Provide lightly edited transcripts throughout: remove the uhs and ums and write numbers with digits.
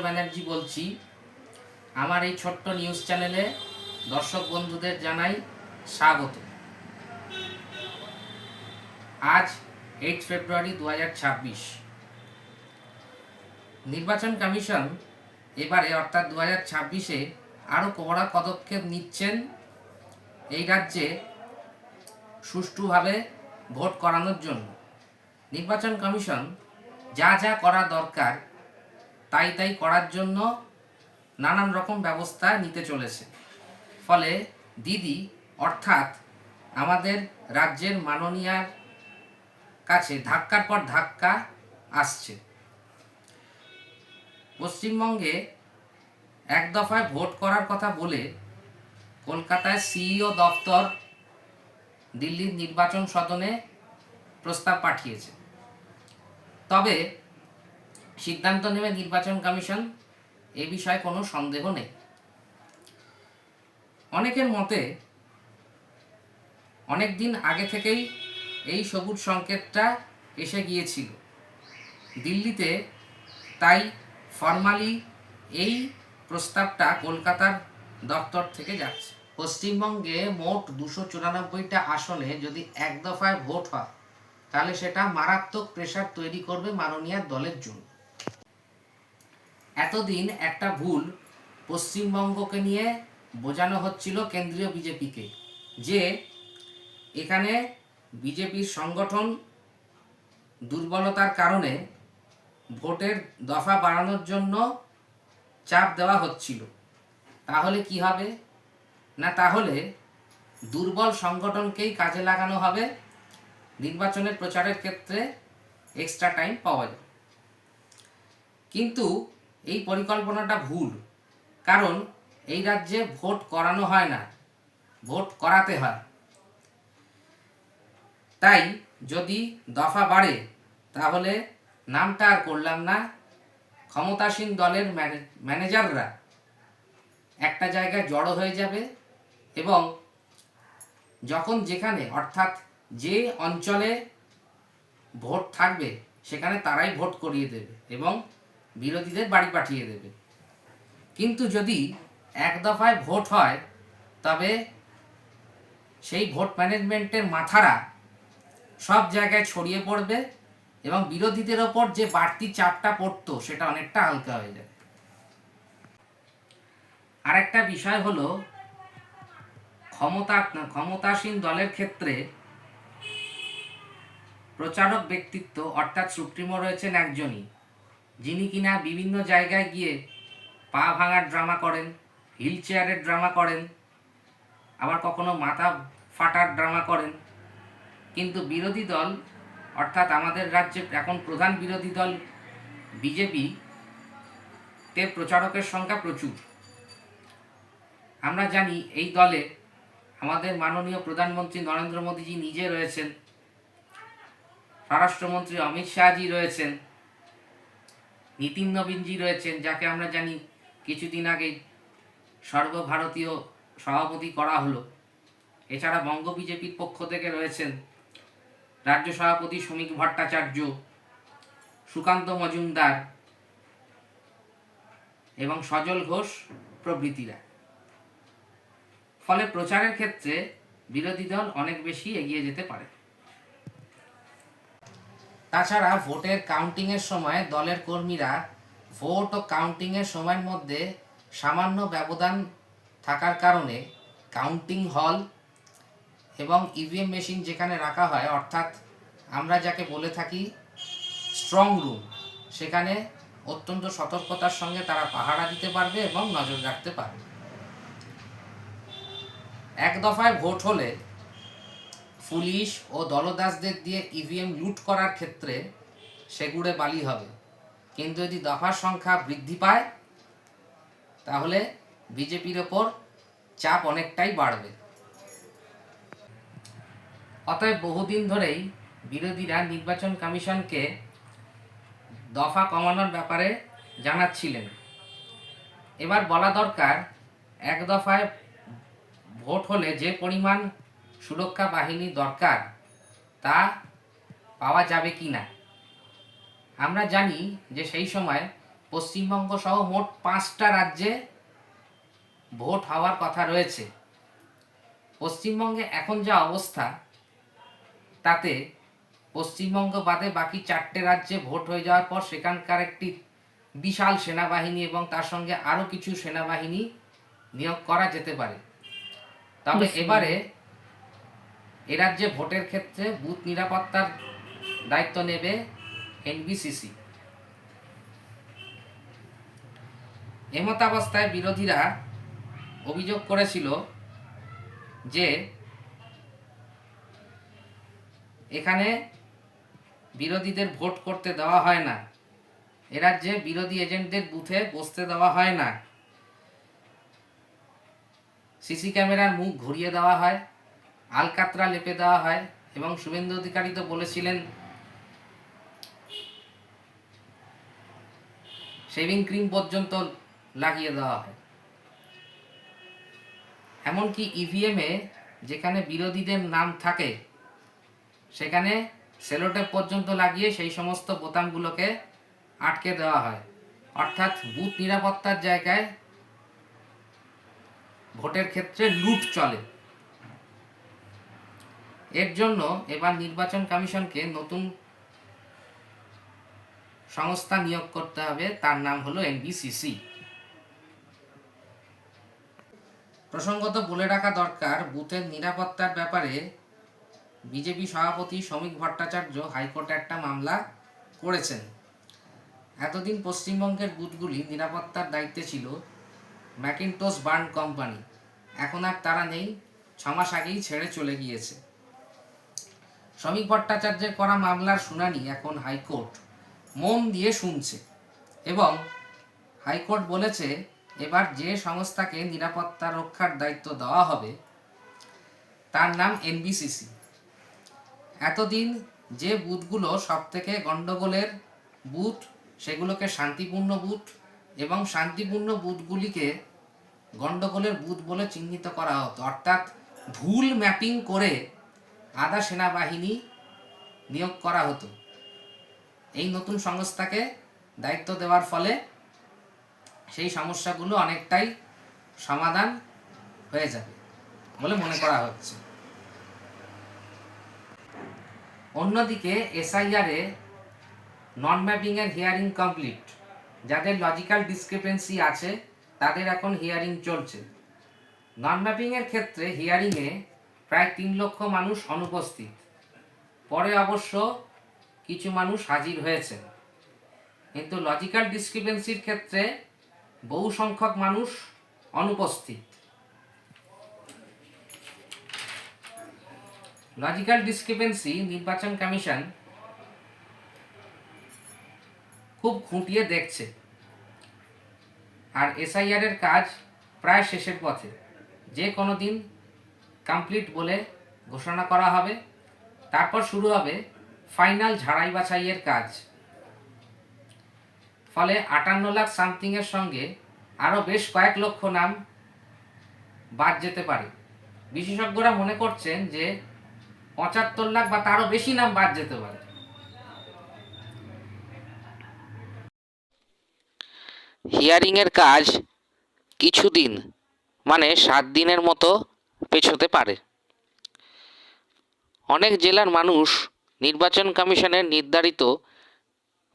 ব্যানার্জি বলছি। আমার এই ছোট্ট নিউজ চ্যানেলে দর্শক বন্ধুদের জানাই স্বাগত। আজ 8 ফেব্রুয়ারি 2026। নির্বাচন কমিশন এবারে অর্থাৎ 2026-এ আরও কড়া পদক্ষেপ নিচ্ছেন এই রাজ্যে সুষ্ঠুভাবে ভোট করানোর জন্য। নির্বাচন কমিশন যা যা করা দরকার তাই করার জন্য নানান রকম ব্যবস্থা নিতে চলেছে। ফলে দিদি অর্থাৎ আমাদের রাজ্যের মাননীয়ার কাছে ধাক্কার পর ধাক্কা আসছে। পশ্চিমবঙ্গে এক দফায় ভোট করার কথা বলে কলকাতায় সিইও দপ্তর দিল্লির নির্বাচন সদনে প্রস্তাব পাঠিয়েছে। তবে সিদ্ধান্ত নেবে নির্বাচন কমিশন, এ বিষয়ে কোনো সন্দেহ নেই। অনেকের মতে অনেক দিন আগে থেকেই এই সবুজ সংকেতটা এসে গিয়েছিল দিল্লিতে, তাই ফর্মালি এই প্রস্তাবটা কলকাতার দপ্তর থেকে যাচ্ছে। পশ্চিমবঙ্গে মোট 294টা আসনে যদি এক দফায় ভোট হয় তাহলে সেটা মারাত্মক প্রেশার তৈরি করবে মাননীয় দলের জন্য। এতদিন একটা ভুল পশ্চিমবঙ্গকে নিয়ে বোঝানো হচ্ছিল কেন্দ্রীয় বিজেপিকে, যে এখানে বিজেপির সংগঠন দুর্বলতার কারণে ভোটের দফা বাড়ানোর জন্য চাপ দেওয়া হচ্ছিল। তাহলে কি হবে না, তাহলে দুর্বল সংগঠনকেই কাজে লাগানো হবে, নির্বাচনের প্রচারের ক্ষেত্রে এক্সট্রা টাইম পাওয়া যায়। কিন্তু এই পরিকল্পনাটা ভুল, কারণ এই রাজ্যে ভোট করানো হয় না, ভোট করাতে হয়। তাই যদি দফা বাড়ে তাহলে নামটা আর করলাম না, ক্ষমতাসীন দলের ম্যানেজাররা একটা জায়গায় জড়ো হয়ে যাবে এবং যখন যেখানে অর্থাৎ যে অঞ্চলে ভোট থাকবে সেখানে তারাই ভোট করিয়ে দেবে এবং বিরোধীদের বাড়ি পাঠিয়ে দেবে। কিন্তু যদি এক দফায় ভোট হয় তবে সেই ভোট ম্যানেজমেন্টের মাথারা সব জায়গায় ছড়িয়ে পড়বে এবং বিরোধীদের ওপর যে বাড়তি চাপটা পড়তো সেটা অনেকটা হালকা হয়ে যাবে। আরেকটা বিষয় হলো ক্ষমতাসীন দলের ক্ষেত্রে প্রচারক ব্যক্তিত্ব অর্থাৎ সুপ্রিমো রয়েছেন একজনই, যিনি কিনা বিভিন্ন জায়গায় গিয়ে পা ভাঙার ড্রামা করেন, হুইল চেয়ারের ড্রামা করেন, আবার কখনো মাথা ফাটার ড্রামা করেন। কিন্তু বিরোধী দল অর্থাৎ আমাদের রাজ্যে এখন প্রধান বিরোধী দল বিজেপিতে প্রচারকের সংখ্যা প্রচুর। আমরা জানি এই দলে আমাদের মাননীয় প্রধানমন্ত্রী নরেন্দ্র মোদীজি নিজে রয়েছেন, স্বরাষ্ট্রমন্ত্রী অমিত শাহজি রয়েছেন, নীতিন নবীনজি রয়েছেন, যাকে আমরা জানি কিছুদিন আগে সর্বভারতীয় সভাপতি করা হলো। এছাড়া বঙ্গ বিজেপির পক্ষ থেকে রয়েছেন রাজ্য সভাপতি শ্রমিক ভট্টাচার্য, সুকান্ত মজুমদার এবং সজল ঘোষ প্রভৃতিরা। ফলে প্রচারের ক্ষেত্রে বিরোধী দল অনেক বেশি এগিয়ে যেতে পারে। তাছাড়া ভোটের কাউন্টিংয়ের সময় দলের কর্মীরা ভোট ও কাউন্টিংয়ের সময়ের মধ্যে সামান্য ব্যবধান থাকার কারণে কাউন্টিং হল এবং ইভিএম মেশিন যেখানে রাখা হয় অর্থাৎ আমরা যাকে বলে থাকি স্ট্রং রুম, সেখানে অত্যন্ত সতর্কতার সঙ্গে তারা পাহারা দিতে পারবে এবং নজর রাখতে পারবে। এক দফায় ভোট হলে পুলিশ ও দলদাসদের দিয়ে ইভিএম লুট করার ক্ষেত্রে সেগুড়ে বালি হবে, কিন্তু যদি দফার সংখ্যা বৃদ্ধি পায় তাহলে বিজেপির ওপর চাপ অনেকটাই বাড়বে। অতএব বহুদিন ধরেই বিরোধীরা নির্বাচন কমিশনকে দফা কমানোর ব্যাপারে জানাচ্ছিলেন। এবার বলা দরকার এক দফায় ভোট হলে যে পরিমাণ সুরক্ষা বাহিনী দরকার তা পাওয়া যাবে কি না। আমরা জানি যে সেই সময় পশ্চিমবঙ্গ সহ মোট 5টা রাজ্যে ভোট হওয়ার কথা রয়েছে। পশ্চিমবঙ্গে এখন যা অবস্থা, তাতে পশ্চিমবঙ্গ বাদে বাকি 4টে রাজ্যে ভোট হয়ে যাওয়ার পর সেখানকার একটি বিশাল সেনাবাহিনী এবং তার সঙ্গে আরও কিছু সেনাবাহিনী নিয়োগ করা যেতে পারে। তবে এবারে এ রাজ্যে ভোটের ক্ষেত্রে বুথ নিরাপত্তার দায়িত্ব নেবে এনবিসিসি। এমতাবস্থায় বিরোধীরা অভিযোগ করেছিল যে এখানে বিরোধীদের ভোট করতে দেওয়া হয় না, এ রাজ্যে বিরোধী এজেন্টদের বুথে বসতে দেওয়া হয় না, সিসি ক্যামেরার মুখ ঘুরিয়ে দেওয়া হয়, আলকাতরা লেপে দেওয়া হয় এবং শুভেন্দু অধিকারী তো বলেছিলেন শেভিং ক্রিম পর্যন্ত লাগিয়ে দেওয়া হয়। এমনকি ইভিএমে যেখানে বিরোধীদের নাম থাকে সেখানে সেলোটেপ পর্যন্ত লাগিয়ে সেই সমস্ত বোতামগুলোকে আটকে দেওয়া হয়। অর্থাৎ বুথ নিরাপত্তার জায়গায় ভোটের ক্ষেত্রে লুট চলে। এর জন্য এবার নির্বাচন কমিশনকে নতুন সংস্থা নিয়োগ করতে হবে, তার নাম হলো এনবিসিসি। প্রসঙ্গত বলে রাখা দরকার, বুথের নিরাপত্তার ব্যাপারে বিজেপি সভাপতি শ্রমিক ভট্টাচার্য হাইকোর্টে একটা মামলা করেছেন। এতদিন পশ্চিমবঙ্গের বুথগুলি নিরাপত্তার দায়িত্বে ছিল ম্যাকিনটোশ বার্ন কোম্পানি। এখন আর তারা নেই, 6 মাস আগেই ছেড়ে চলে গিয়েছে। শ্রমিক ভট্টাচার্যের করা মামলার শুনানি এখন হাইকোর্ট মন দিয়ে শুনছে এবং হাইকোর্ট বলেছে এবার যে সংস্থাকে নিরাপত্তা রক্ষার দায়িত্ব দেওয়া হবে তার নাম এনবিসিসি। এতদিন যে বুথগুলো সবথেকে গণ্ডগোলের বুথ সেগুলোকে শান্তিপূর্ণ বুথ এবং শান্তিপূর্ণ বুথগুলিকে গণ্ডগোলের বুথ বলে চিহ্নিত করা হতো, অর্থাৎ ভুল ম্যাপিং করে আধা সেনাবাহিনী নিয়োগ করা হতো। এই নতুন সংস্থাকে দায়িত্ব দেওয়ার ফলে সেই সমস্যাগুলো অনেকটাই সমাধান হয়ে যাবে বলে মনে করা হচ্ছে। অন্যদিকে এসআইআরে নন ম্যাপিংয়ের হিয়ারিং কমপ্লিট। যাদের লজিক্যাল ডিসক্রিপেন্সি আছে তাদের এখন হিয়ারিং চলছে। নন ম্যাপিংয়ের ক্ষেত্রে হিয়ারিংয়ে প্রায় 3 লক্ষ মানুষ অনুপস্থিত। পরে অবশ্য কিছু মানুষ হাজির হয়েছেন, কিন্তু লজিক্যাল ডিসক্রিপেন্সির ক্ষেত্রে বহু সংখ্যক মানুষ অনুপস্থিত। লজিক্যাল ডিসক্রিপেন্সি নির্বাচন কমিশন খুব খুঁটিয়ে দেখছে, আর এসআইআরের কাজ প্রায় শেষের পথে। যে কোনো দিন কমপ্লিট বলে ঘোষণা করা হবে, তারপর শুরু হবে ফাইনাল ঝাড়াই বাছাইয়ের কাজ। ফলে 58 লাখ সামথিংয়ের সঙ্গে আরও বেশ কয়েক লক্ষ নাম বাদ যেতে পারে। বিশেষজ্ঞরা মনে করছেন যে 75 লাখ বা তারও বেশি নাম বাদ যেতে পারে। হিয়ারিংয়ের কাজ কিছুদিন মানে 7 দিনের মতো পেছোতে পারে। অনেক জেলার মানুষ নির্বাচন কমিশনের নির্ধারিত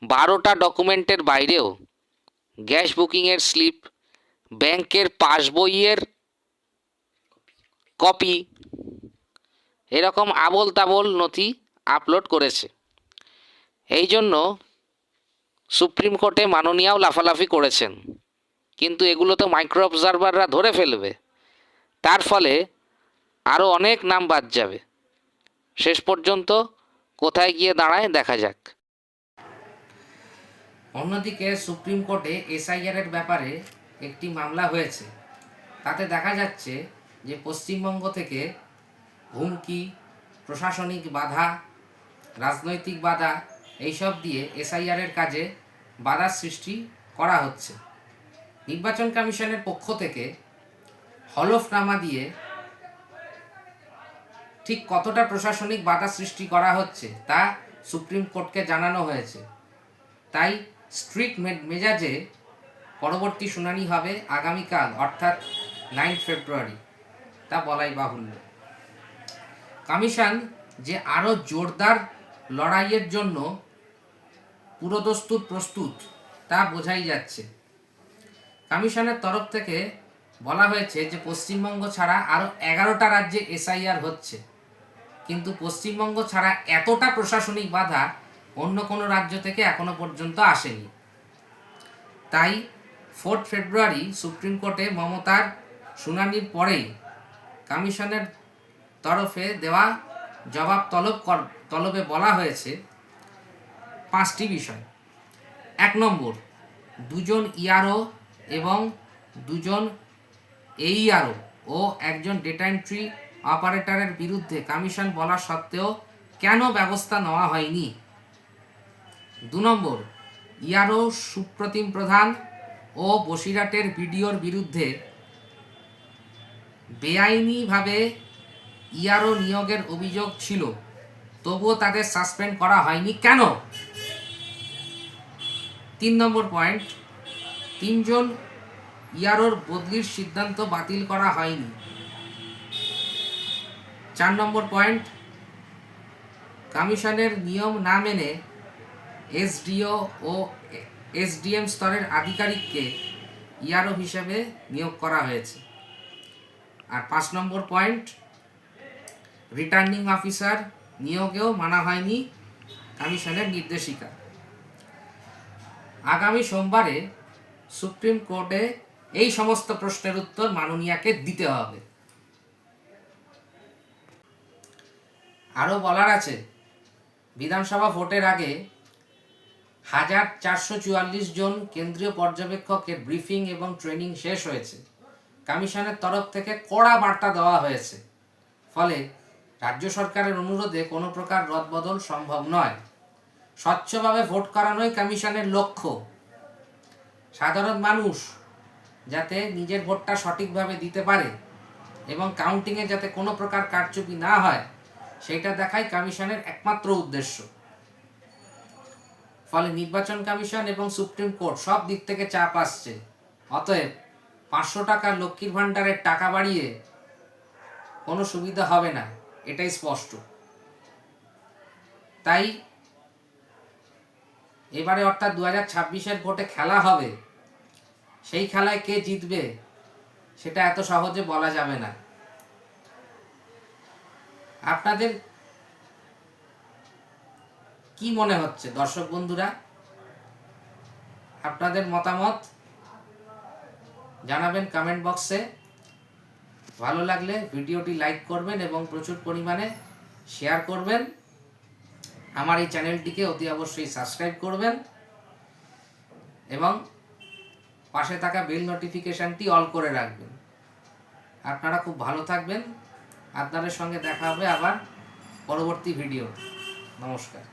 12টা ডকুমেন্টের বাইরেও গ্যাস বুকিংয়ের স্লিপ, ব্যাংকের পাসবইয়ের কপি, এরকম আবোল তাবোল নথি আপলোড করেছে। এই জন্য সুপ্রিম কোর্টে মাননীয়াও লাফালাফি করেছেন, কিন্তু এগুলো তো মাইক্রো অবজারভাররা ধরে ফেলবে, তার ফলে আরও অনেক নাম বাদ যাবে। শেষ পর্যন্ত কোথায় গিয়ে দাঁড়ায় দেখা যাক। অন্যদিকে সুপ্রিম কোর্টে এসআইআরের ব্যাপারে একটি মামলা হয়েছে। তাতে দেখা যাচ্ছে যে পশ্চিমবঙ্গ থেকে হুমকি, প্রশাসনিক বাধা, রাজনৈতিক বাধা এইসব দিয়ে এসআইআরের কাজে বাধার সৃষ্টি করা হচ্ছে। নির্বাচন কমিশনের পক্ষ থেকে হলফনামা দিয়ে ঠিক কতটা প্রশাসনিক বাধা সৃষ্টি করা হচ্ছে তা সুপ্রিম কোর্টকে জানানো হয়েছে। তাই স্ট্রিক্ট মেজাজে পরবর্তী শুনানি হবে আগামীকাল অর্থাৎ 9 ফেব্রুয়ারি, তা বলাই বাহুল্য। কমিশন যে আরও জোরদার লড়াইয়ের জন্য প্রস্তুত তা বোঝাই যাচ্ছে। কমিশনের তরফ থেকে বলা হয়েছে যে পশ্চিমবঙ্গ ছাড়া আরও 11টা রাজ্যে এসআইআর হচ্ছে, কিন্তু পশ্চিমবঙ্গ ছাড়া এতটা প্রশাসনিক বাধা অন্য কোনো রাজ্য থেকে এখনো পর্যন্ত আসেনি। তাই 4 ফেব্রুয়ারি সুপ্রিম কোর্টে মমতার শুনানির পরেই কমিশনের তরফে দেওয়া জবাব তলবে বলা হয়েছে 5টি বিষয়। 1 নম্বর, 2জন ইআরও এবং 2জন এইআরও ও 1জন ডেটা এন্ট্রি অপারেটরের বিরুদ্ধে কমিশন বলা সত্ত্বেও কেন ব্যবস্থা নেওয়া হয়নি। 2 নম্বর, ইআরও সুপ্রতিম প্রধান ও বসিরহাটের বিডিওর বিরুদ্ধে বেআইনিভাবে ইআরও নিয়োগের অভিযোগ ছিল, তবুও তাদের সাসপেন্ড করা হয়নি কেন। 3 নম্বর পয়েন্ট, 3জন ইআরওর বদলির সিদ্ধান্ত বাতিল করা হয়নি। 4 নম্বর পয়েন্ট, কমিশনের নিয়ম না মেনে এসডিও ও এসডিএম স্তরের আধিকারিককে ইআরও হিসেবে নিয়োগ করা হয়েছে। আর 5 নম্বর পয়েন্ট, রিটার্নিং অফিসার নিয়োগেও মানা হয়নি কমিশনের নির্দেশিকা। আগামী সোমবারে সুপ্রিম কোর্টে এই সমস্ত প্রশ্নের উত্তর মাননীয়াকে দিতে হবে। আরও বলার আছে, বিধানসভা ভোটের আগে 1444 জন কেন্দ্রীয় পর্যবেক্ষকের ব্রিফিং এবং ট্রেনিং শেষ হয়েছে। কমিশনের তরফ থেকে কড়া বার্তা দেওয়া হয়েছে, ফলে রাজ্য সরকারের অনুরোধে কোনো প্রকার রদবদল সম্ভব নয়। স্বচ্ছভাবে ভোট করানোই কমিশনের লক্ষ্য। সাধারণ মানুষ যাতে নিজের ভোটটা সঠিকভাবে দিতে পারে এবং কাউন্টিংয়ে যাতে কোনো প্রকার কারচুপি না হয়, সেটা দেখাই কমিশনের একমাত্র উদ্দেশ্য। ফলে নির্বাচন কমিশন এবং সুপ্রিম কোর্ট সব দিক থেকে চাপ আসছে। অতএব 500 টাকা লক্ষ্মীর ভাণ্ডারের টাকা বাড়িয়ে কোনো সুবিধা হবে না, এটাই স্পষ্ট। তাই এবারে অর্থাৎ 2026-এর ভোটে খেলা হবে, সেই খেলায় কে জিতবে সেটা এত সহজে বলা যাবে না। আপনাদের কি মনে হচ্ছে দর্শক বন্ধুরা? আপনাদের মতামত জানাবেন কমেন্ট বক্সে। ভালো লাগলে ভিডিওটি লাইক করবেন এবং প্রচুর পরিমাণে শেয়ার করবেন। আমার এই চ্যানেলটিকে অতি অবশ্যই সাবস্ক্রাইব করবেন এবং পাশে থাকা বেল নোটিফিকেশনটি অল করে রাখবেন। আপনারা খুব ভালো থাকবেন। আপনাদের সঙ্গে দেখা হবে আবার পরবর্তী ভিডিও। নমস্কার।